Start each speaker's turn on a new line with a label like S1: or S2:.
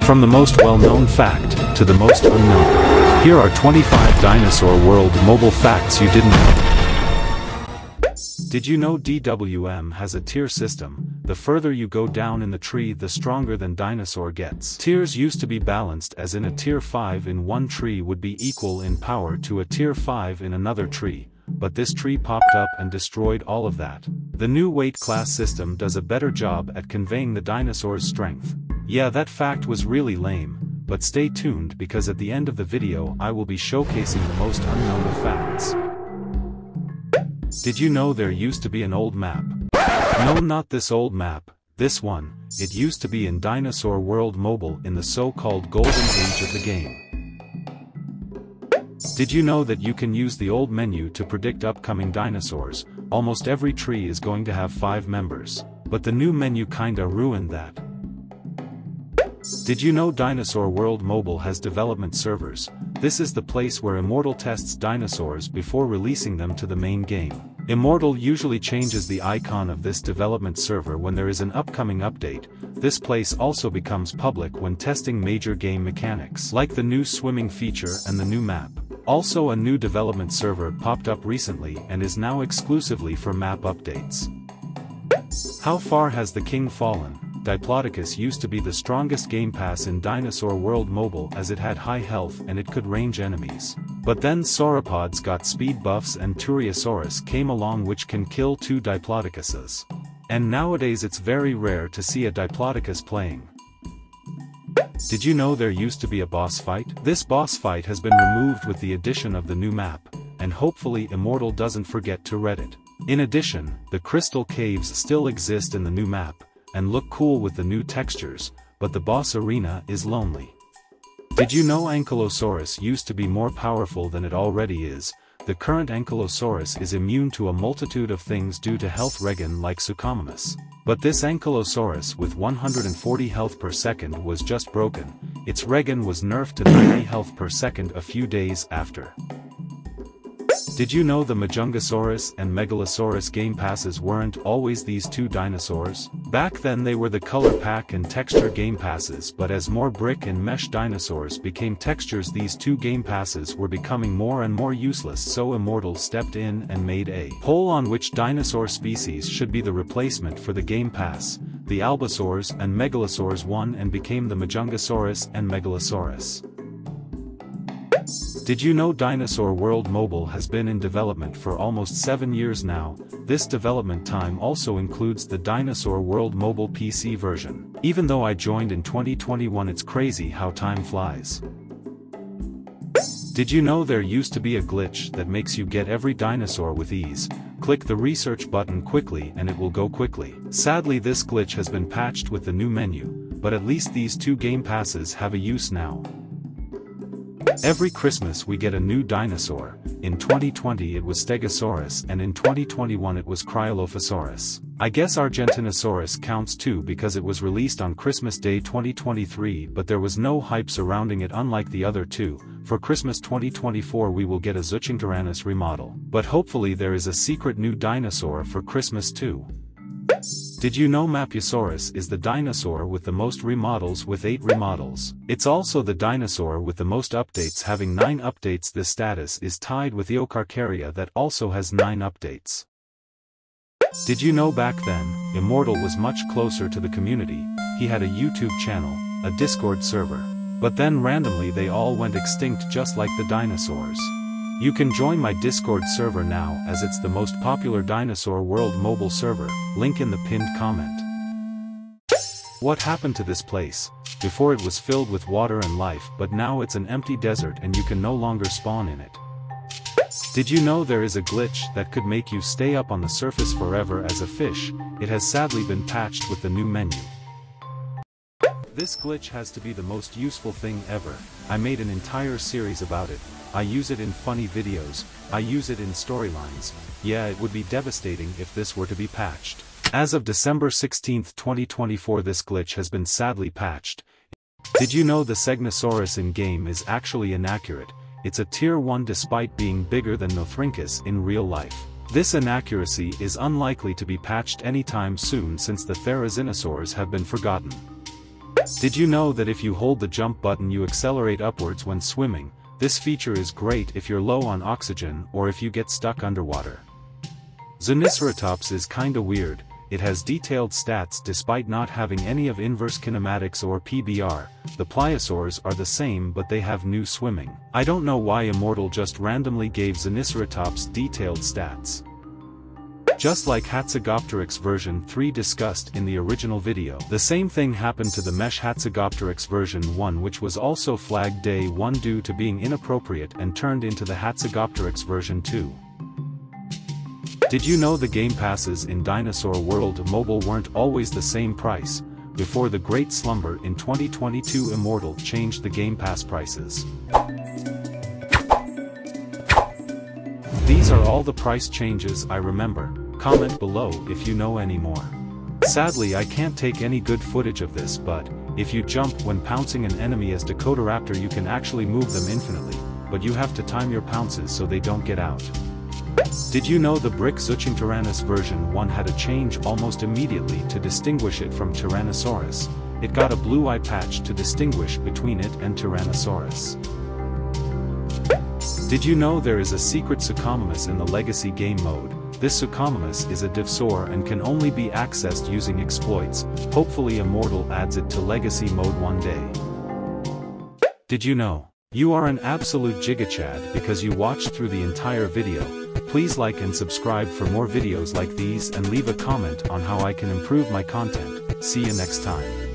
S1: From the most well-known fact, to the most unknown. Here are 25 Dinosaur World mobile facts you didn't know. Did you know DWM has a tier system? The further you go down in the tree the stronger than Dinosaur gets. Tiers used to be balanced, as in a tier 5 in one tree would be equal in power to a tier 5 in another tree, but this tree popped up and destroyed all of that. The new weight class system does a better job at conveying the dinosaur's strength. Yeah, that fact was really lame, but stay tuned because at the end of the video I will be showcasing the most unknown of facts. Did you know there used to be an old map? No, not this old map, this one. It used to be in Dinosaur World Mobile in the so-called golden age of the game. Did you know that you can use the old menu to predict upcoming dinosaurs? Almost every tree is going to have 5 members, but the new menu kinda ruined that. Did you know Dinosaur World Mobile has development servers? This is the place where Immortal tests dinosaurs before releasing them to the main game. Immortal usually changes the icon of this development server when there is an upcoming update. This place also becomes public when testing major game mechanics, like the new swimming feature and the new map. Also, a new development server popped up recently and is now exclusively for map updates. How far has the king fallen? Diplodocus used to be the strongest game pass in Dinosaur World Mobile as it had high health and it could range enemies. But then sauropods got speed buffs and Turriosaurus came along, which can kill 2 Diplodocuses. And nowadays it's very rare to see a Diplodocus playing. Did you know there used to be a boss fight? This boss fight has been removed with the addition of the new map, and hopefully Immortal doesn't forget to red it. In addition, the crystal caves still exist in the new map, and look cool with the new textures, but the boss arena is lonely. Did you know Ankylosaurus used to be more powerful than it already is? The current Ankylosaurus is immune to a multitude of things due to health regen like Suchomimus. But this Ankylosaurus with 140 health per second was just broken. Its regen was nerfed to 90 health per second a few days after. Did you know the Majungasaurus and Megalosaurus game passes weren't always these 2 dinosaurs? Back then they were the color pack and texture game passes, but as more brick and mesh dinosaurs became textures, these 2 game passes were becoming more and more useless, so Immortal stepped in and made a poll on which dinosaur species should be the replacement for the game pass. The Albasaurs and Megalosaurs won and became the Majungasaurus and Megalosaurus. Did you know Dinosaur World Mobile has been in development for almost 7 years now? This development time also includes the Dinosaur World Mobile PC version. Even though I joined in 2021, it's crazy how time flies. Did you know there used to be a glitch that makes you get every dinosaur with ease? Click the research button quickly and it will go quickly. Sadly, this glitch has been patched with the new menu, but at least these 2 game passes have a use now. Every Christmas we get a new dinosaur. In 2020 it was Stegosaurus and in 2021 it was Cryolophosaurus. I guess Argentinosaurus counts too because it was released on Christmas Day 2023, but there was no hype surrounding it unlike the other 2. For Christmas 2024 we will get a Zuchingtyrannus remodel, but hopefully there is a secret new dinosaur for Christmas too. Did you know Mapusaurus is the dinosaur with the most remodels with 8 remodels? It's also the dinosaur with the most updates, having 9 updates. This status is tied with Eocarcharia that also has 9 updates. Did you know back then, Immortal was much closer to the community? He had a YouTube channel, a Discord server. But then randomly they all went extinct just like the dinosaurs. You can join my Discord server now as it's the most popular Dinosaur World Mobile server, link in the pinned comment. What happened to this place? Before it was filled with water and life, but now it's an empty desert and you can no longer spawn in it. Did you know there is a glitch that could make you stay up on the surface forever as a fish? It has sadly been patched with the new menu. This glitch has to be the most useful thing ever. I made an entire series about it. I use it in funny videos, I use it in storylines. Yeah, it would be devastating if this were to be patched. As of December 16, 2024 this glitch has been sadly patched. Did you know the Segnosaurus in-game is actually inaccurate? It's a tier 1 despite being bigger than Nothrynchus in real life. This inaccuracy is unlikely to be patched anytime soon since the Therizinosaurs have been forgotten. Did you know that if you hold the jump button you accelerate upwards when swimming? This feature is great if you're low on oxygen or if you get stuck underwater. Dinosaur is kinda weird. It has detailed stats despite not having any of inverse kinematics or PBR. The pliosaurs are the same but they have new swimming. I don't know why Immortal just randomly gave Dinosaur detailed stats. Just like Hatzegopteryx version 3 discussed in the original video. The same thing happened to the Mesh Hatzegopteryx version 1, which was also flagged day 1 due to being inappropriate and turned into the Hatzegopteryx version 2. Did you know the game passes in Dinosaur World Mobile weren't always the same price? Before the Great Slumber in 2022, Immortal changed the Game Pass prices. These are all the price changes I remember. Comment below if you know any more. Sadly I can't take any good footage of this, but if you jump when pouncing an enemy as Dakotaraptor you can actually move them infinitely, but you have to time your pounces so they don't get out. Did you know the Brick Zuchingtyrannus version 1 had a change almost immediately to distinguish it from Tyrannosaurus? It got a blue eye patch to distinguish between it and Tyrannosaurus. Did you know there is a secret Suchomimus in the Legacy game mode? This Suchomimus is a Dinosaur and can only be accessed using exploits. Hopefully Immortal adds it to Legacy mode one day. Did you know? You are an absolute gigachad because you watched through the entire video. Please like and subscribe for more videos like these and leave a comment on how I can improve my content. See you next time.